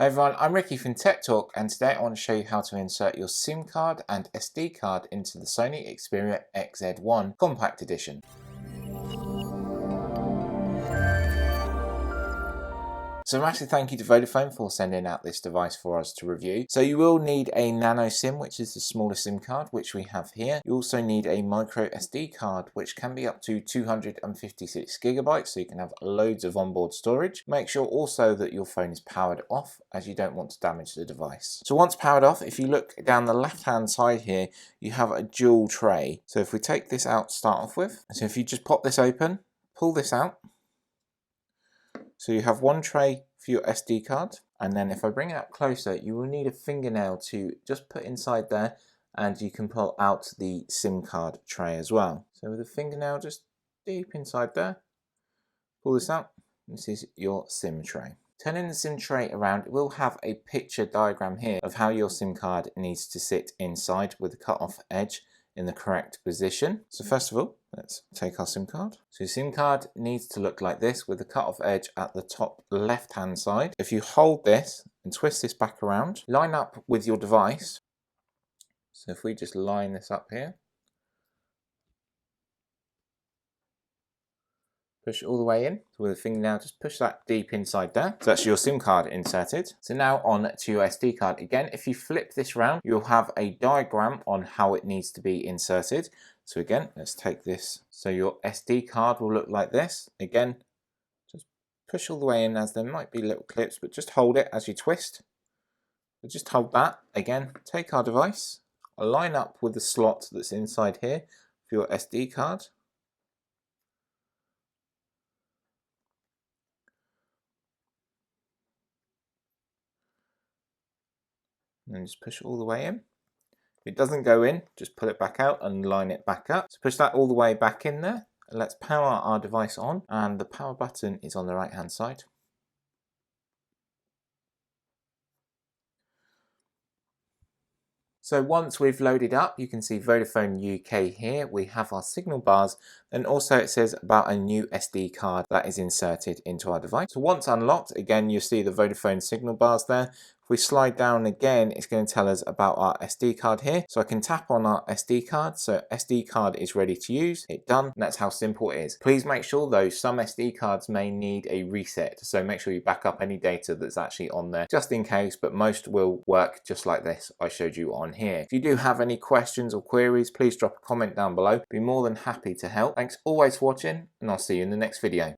Hey everyone, I'm Ricky from Tech Talk, and today I want to show you how to insert your SIM card and SD card into the Sony Xperia XZ1 Compact Edition. So a massive thank you to Vodafone for sending out this device for us to review. So you will need a nano SIM, which is the smallest SIM card, which we have here. You also need a micro SD card, which can be up to 256 gigabytes, so you can have loads of onboard storage. Make sure also that your phone is powered off, as you don't want to damage the device. So once powered off, if you look down the left hand side here, you have a dual tray. So if we take this out to start off with, so if you just pop this open, pull this out, so you have one tray for your SD card, and then if I bring it up closer, you will need a fingernail to just put inside there, and you can pull out the SIM card tray as well. So with a fingernail just deep inside there, pull this out, this is your SIM tray. Turning the SIM tray around, it will have a picture diagram here of how your SIM card needs to sit inside with the cut-off edge in the correct position. So first of all, let's take our SIM card. So your SIM card needs to look like this with the cut-off edge at the top left hand side. If you hold this and twist this back around, line up with your device. So if we just line this up here, push it all the way in. So with a fingernail, just push that deep inside there. So that's your SIM card inserted. So now on to your SD card. Again, if you flip this around, you'll have a diagram on how it needs to be inserted. So again, let's take this. So your SD card will look like this. Again, just push all the way in, as there might be little clips, but just hold it as you twist. So just hold that. Again, take our device, line up with the slot that's inside here for your SD card. And just push it all the way in. If it doesn't go in, just pull it back out and line it back up. So push that all the way back in there. And let's power our device on, and the power button is on the right hand side. So once we've loaded up, you can see Vodafone UK here. We have our signal bars, and also it says about a new SD card that is inserted into our device. So once unlocked, again, you see the Vodafone signal bars there. If we slide down again, it's going to tell us about our SD card here. So I can tap on our SD card. So SD card is ready to use. Hit done. And that's how simple it is. Please make sure though, some SD cards may need a reset. So make sure you back up any data that's actually on there just in case, but most will work just like this I showed you on here. If you do have any questions or queries, please drop a comment down below. Be more than happy to help. Thanks always for watching, and I'll see you in the next video.